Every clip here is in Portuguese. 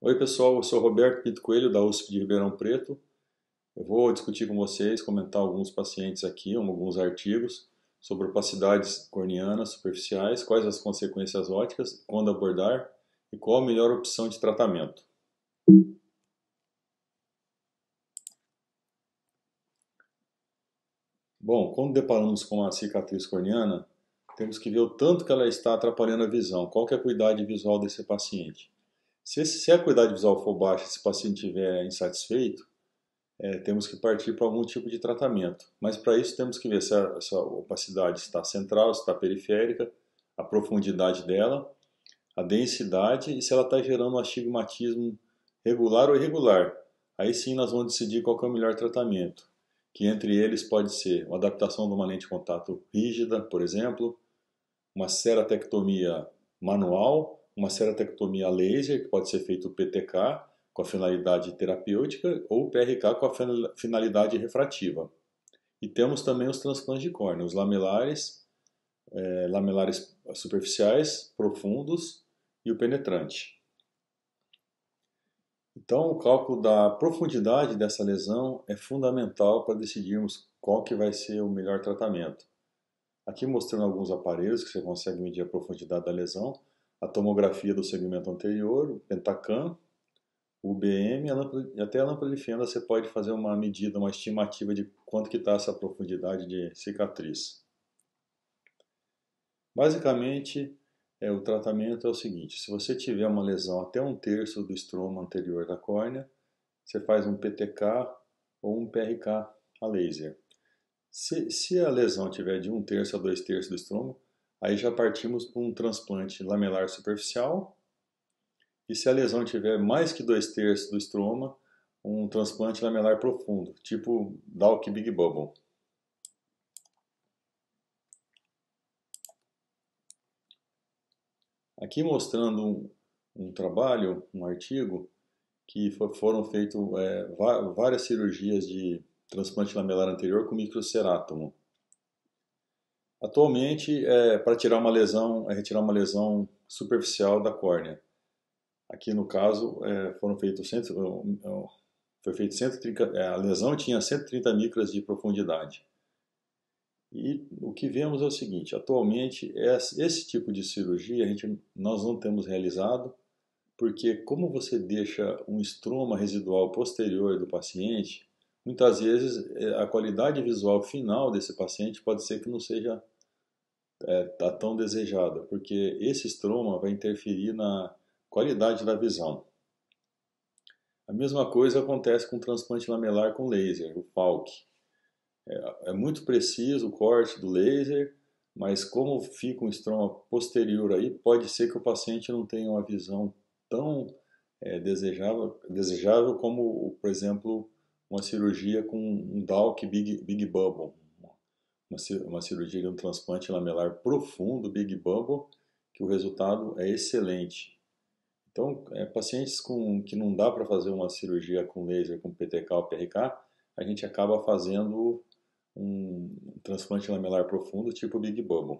Oi pessoal, eu sou Roberto Pinto Coelho da USP de Ribeirão Preto. Eu vou discutir com vocês, comentar alguns pacientes aqui, alguns artigos sobre opacidades corneanas superficiais, quais as consequências ópticas, quando abordar e qual a melhor opção de tratamento. Bom, quando deparamos com a cicatriz corneana, temos que ver o tanto que ela está atrapalhando a visão, qual que é a acuidade visual desse paciente. Se a acuidade visual for baixa e esse paciente estiver insatisfeito, temos que partir para algum tipo de tratamento. Mas para isso temos que ver se essa opacidade está central, se está periférica, a profundidade dela, a densidade e se ela está gerando um astigmatismo regular ou irregular. Aí sim nós vamos decidir qual é o melhor tratamento, que entre eles pode ser uma adaptação de uma lente de contato rígida, por exemplo, uma ceratectomia manual, uma ceratectomia laser, que pode ser feito PTK, com a finalidade terapêutica, ou PRK com a finalidade refrativa. E temos também os transplantes de córnea, os lamelares superficiais, profundos e o penetrante. Então, o cálculo da profundidade dessa lesão é fundamental para decidirmos qual que vai ser o melhor tratamento. Aqui mostrando alguns aparelhos que você consegue medir a profundidade da lesão, a tomografia do segmento anterior, o Pentacam, o UBM e até a lâmpada de fenda você pode fazer uma medida, uma estimativa de quanto que está essa profundidade de cicatriz. Basicamente, o tratamento é o seguinte: se você tiver uma lesão até 1/3 do estroma anterior da córnea, você faz um PTK ou um PRK a laser. Se a lesão tiver de 1/3 a 2/3 do estroma, aí já partimos para um transplante lamelar superficial. E se a lesão tiver mais que 2/3 do estroma, um transplante lamelar profundo, tipo Dalk Big Bubble. Aqui mostrando um trabalho, um artigo, que foram feitas várias cirurgias de transplante lamelar anterior com microcerátomo. Atualmente, para tirar uma lesão, retirar uma lesão superficial da córnea. Aqui no caso, foram feitos foi feito 130, a lesão tinha 130 micras de profundidade. E o que vemos é o seguinte: atualmente esse tipo de cirurgia nós não temos realizado, porque como você deixa um estroma residual posterior do paciente, muitas vezes a qualidade visual final desse paciente pode ser que não seja tão desejada, porque esse estroma vai interferir na qualidade da visão. A mesma coisa acontece com o transplante lamelar com laser, o FALC. É muito preciso o corte do laser, mas como fica um estroma posterior aí, pode ser que o paciente não tenha uma visão tão desejável como, por exemplo, uma cirurgia com um Dalk Big Bubble, uma cirurgia de um transplante lamelar profundo Big Bubble, que o resultado é excelente. Então, pacientes que não dá para fazer uma cirurgia com laser, com PTK ou PRK, a gente acaba fazendo um transplante lamelar profundo tipo Big Bubble.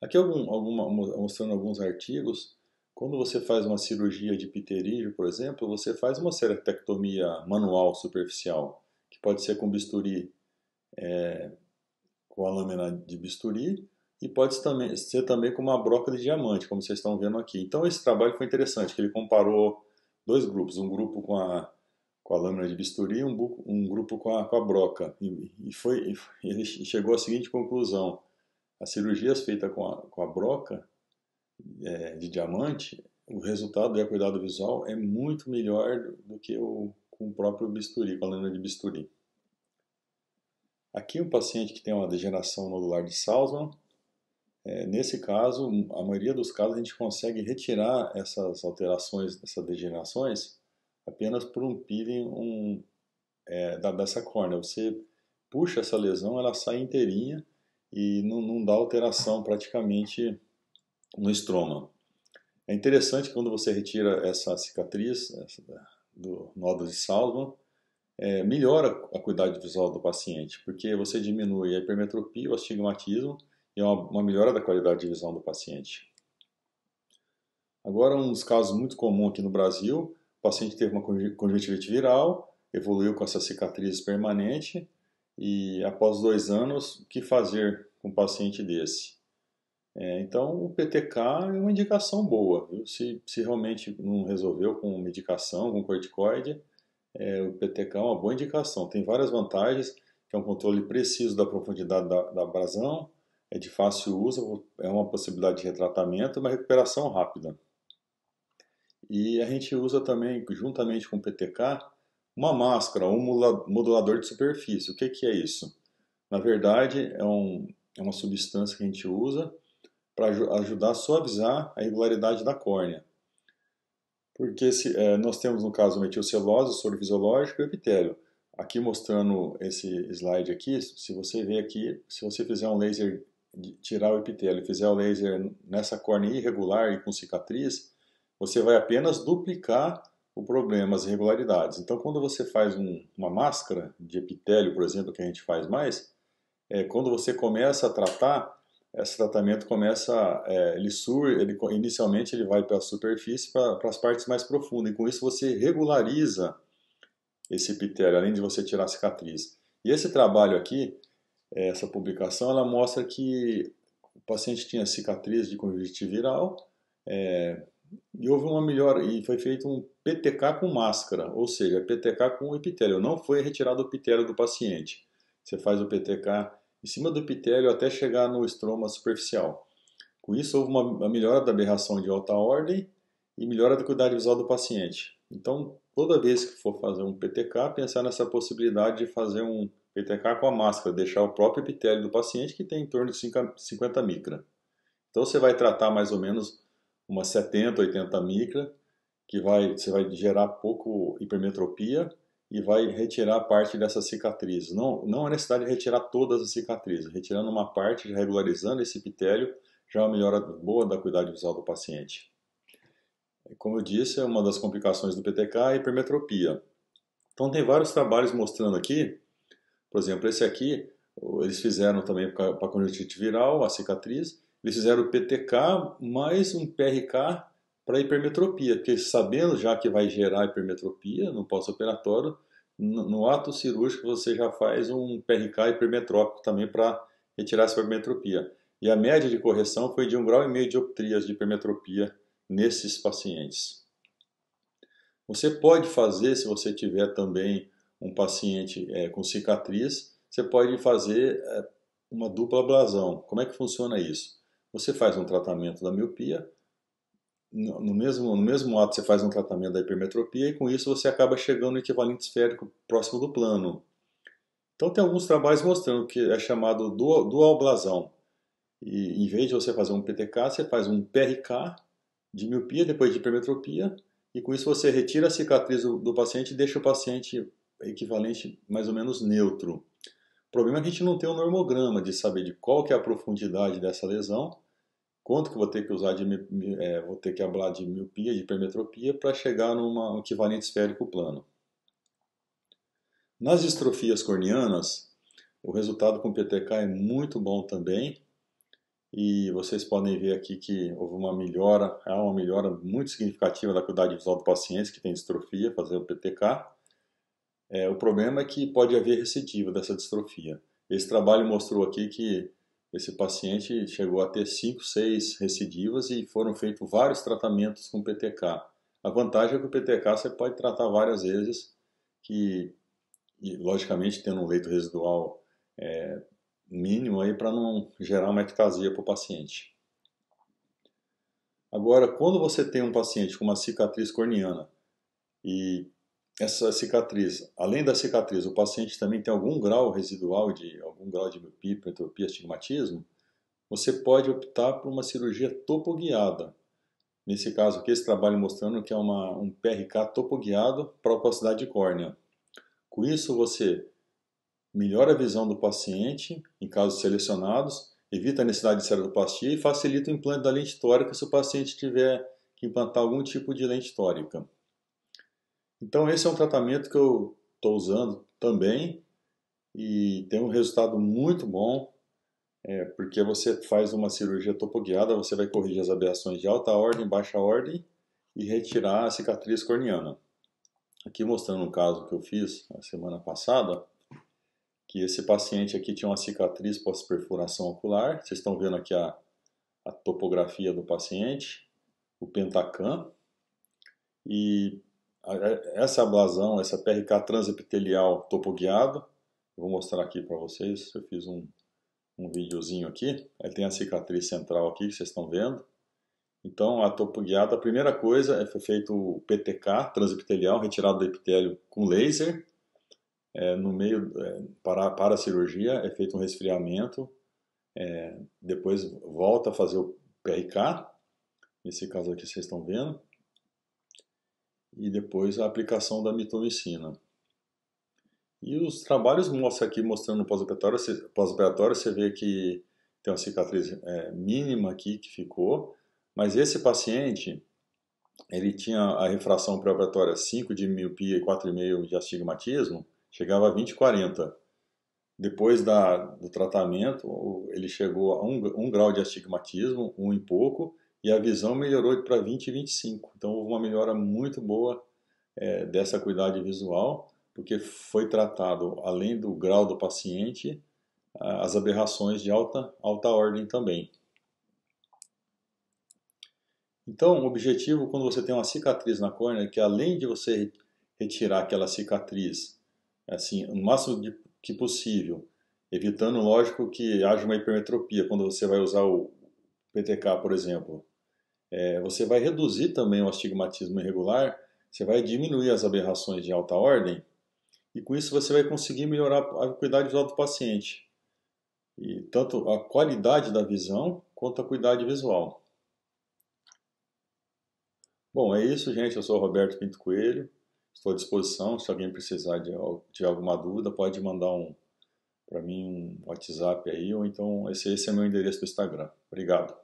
Aqui mostrando alguns artigos. Quando você faz uma cirurgia de pterígio, por exemplo, você faz uma ceratectomia manual superficial, que pode ser com bisturi, com a lâmina de bisturi, e pode ser também com uma broca de diamante, como vocês estão vendo aqui. Então esse trabalho foi interessante, que ele comparou dois grupos, um grupo com a lâmina de bisturi e um grupo com a broca. Ele chegou à seguinte conclusão: as cirurgias feitas com a broca de diamante, o resultado e a cuidado visual é muito melhor do que com o próprio bisturi, com a lâmina de bisturi. Aqui um paciente que tem uma degeneração nodular de Salzmann. Nesse caso, a maioria dos casos a gente consegue retirar essas alterações, essas degenerações, apenas por um peeling dessa córnea. Você puxa essa lesão, ela sai inteirinha e não dá alteração praticamente no estroma. É interessante que quando você retira essa cicatriz do nódulo de Salzmann, melhora a qualidade visual do paciente, porque você diminui a hipermetropia, o astigmatismo e uma melhora da qualidade de visão do paciente. Agora, um dos casos muito comum aqui no Brasil, o paciente teve uma conjuntivite viral, evoluiu com essa cicatriz permanente e após 2 anos, o que fazer com um paciente desse? Então, o PTK é uma indicação boa, viu? Se realmente não resolveu com medicação, com corticoide, o PTK é uma boa indicação. Tem várias vantagens, que é um controle preciso da profundidade da abrasão, é de fácil uso, é uma possibilidade de retratamento, uma recuperação rápida. E a gente usa também, juntamente com o PTK, uma máscara, um modulador de superfície. O que é isso? Na verdade, é uma substância que a gente usa para ajudar a suavizar a irregularidade da córnea. Porque nós temos, no caso, metilcelulose, o soro fisiológico e o epitélio. Aqui mostrando esse slide aqui, se você ver aqui, se você fizer um laser, tirar o epitélio e fizer o laser nessa córnea irregular e com cicatriz, você vai apenas duplicar o problema, as irregularidades. Então, quando você faz uma máscara de epitélio, por exemplo, que a gente faz mais, quando você começa a tratar, esse tratamento começa, inicialmente ele vai para a superfície, para as partes mais profundas, e com isso você regulariza esse epitélio, além de você tirar a cicatriz. E esse trabalho aqui, essa publicação, ela mostra que o paciente tinha cicatriz de conjuntivite viral, e houve uma melhora, e foi feito um PTK com máscara, ou seja, PTK com epitélio, não foi retirado o epitélio do paciente. Você faz o PTK em cima do epitélio até chegar no estroma superficial. Com isso, houve uma melhora da aberração de alta ordem e melhora da qualidade visual do paciente. Então, toda vez que for fazer um PTK, pensar nessa possibilidade de fazer um PTK com a máscara, deixar o próprio epitélio do paciente, que tem em torno de 50 micra. Então, você vai tratar mais ou menos umas 70, 80 micra, que você vai gerar pouco hipermetropia e vai retirar parte dessa cicatriz. Não há necessidade de retirar todas as cicatrizes. Retirando uma parte, regularizando esse epitélio, já é uma melhora boa da qualidade visual do paciente. Como eu disse, uma das complicações do PTK é a hipermetropia. Então tem vários trabalhos mostrando aqui, por exemplo, esse aqui, eles fizeram também para a conjuntivite viral, a cicatriz, eles fizeram o PTK mais um PRK para hipermetropia, porque sabendo já que vai gerar hipermetropia no pós-operatório, no ato cirúrgico você já faz um PRK hipermetrópico também para retirar essa hipermetropia. E a média de correção foi de 1,5 grau de dioptrias de hipermetropia nesses pacientes. Você pode fazer, se você tiver também um paciente com cicatriz, você pode fazer uma dupla ablasão. Como é que funciona isso? Você faz um tratamento da miopia, no mesmo ato você faz um tratamento da hipermetropia e com isso você acaba chegando no equivalente esférico próximo do plano. Então tem alguns trabalhos mostrando que é chamado dual ablasão. E em vez de você fazer um PTK, você faz um PRK de miopia depois de hipermetropia e com isso você retira a cicatriz do paciente e deixa o paciente equivalente mais ou menos neutro. O problema é que a gente não tem um normograma de saber de qual que é a profundidade dessa lesão, quanto que eu vou ter que usar vou ter que ablar de miopia, de hipermetropia para chegar num equivalente esférico plano. Nas distrofias corneanas, o resultado com PTK é muito bom também. E vocês podem ver aqui que houve há uma melhora muito significativa da qualidade visual do paciente que tem distrofia, fazer o PTK. O problema é que pode haver recidiva dessa distrofia. Esse trabalho mostrou aqui que esse paciente chegou a ter 5, 6 recidivas e foram feitos vários tratamentos com PTK. A vantagem é que o PTK você pode tratar várias vezes, e logicamente tendo um leito residual mínimo aí para não gerar uma ectasia para o paciente. Agora, quando você tem um paciente com uma cicatriz corneana e essa cicatriz, além da cicatriz, o paciente também tem algum grau residual algum grau de miopia, hipermetropia, astigmatismo, você pode optar por uma cirurgia topoguiada. Nesse caso aqui, esse trabalho mostrando que é um PRK topoguiado para opacidade de córnea. Com isso, você melhora a visão do paciente em casos selecionados, evita a necessidade de ceratoplastia e facilita o implante da lente tórica se o paciente tiver que implantar algum tipo de lente tórica. Então esse é um tratamento que eu estou usando também e tem um resultado muito bom. porque você faz uma cirurgia topoguiada, você vai corrigir as aberrações de alta ordem, baixa ordem e retirar a cicatriz corneana. Aqui mostrando um caso que eu fiz na semana passada, que esse paciente aqui tinha uma cicatriz pós-perfuração ocular. Vocês estão vendo aqui a topografia do paciente, o pentacam, e essa ablasão, essa PRK transepitelial topoguiado, eu vou mostrar aqui para vocês, eu fiz um videozinho aqui, aí tem a cicatriz central aqui que vocês estão vendo. Então a topoguiada, a primeira coisa foi feito o PTK transepitelial, retirado do epitélio com laser, no meio, para a cirurgia, é feito um resfriamento, depois volta a fazer o PRK, nesse caso aqui vocês estão vendo, e depois a aplicação da mitomicina. E os trabalhos mostram aqui, mostrando no pós-operatório, você vê que tem uma cicatriz mínima aqui que ficou, mas esse paciente, ele tinha a refração pré-operatória 5 de miopia e 4,5 de astigmatismo, chegava a 20/40. Depois do tratamento, ele chegou a 1 grau de astigmatismo, 1 e pouco, e a visão melhorou para 20 e 25. Então houve uma melhora muito boa dessa acuidade visual, porque foi tratado, além do grau do paciente, as aberrações de alta ordem também. Então, o objetivo, quando você tem uma cicatriz na córnea, é que além de você retirar aquela cicatriz, assim, o máximo que possível, evitando, lógico, que haja uma hipermetropia, quando você vai usar o PTK, por exemplo, você vai reduzir também o astigmatismo irregular, você vai diminuir as aberrações de alta ordem, e com isso você vai conseguir melhorar a acuidade visual do paciente. E tanto a qualidade da visão, quanto a acuidade visual. Bom, é isso, gente. Eu sou o Roberto Pinto Coelho. Estou à disposição. Se alguém precisar de alguma dúvida, pode mandar para mim um WhatsApp aí, ou então esse é meu endereço do Instagram. Obrigado.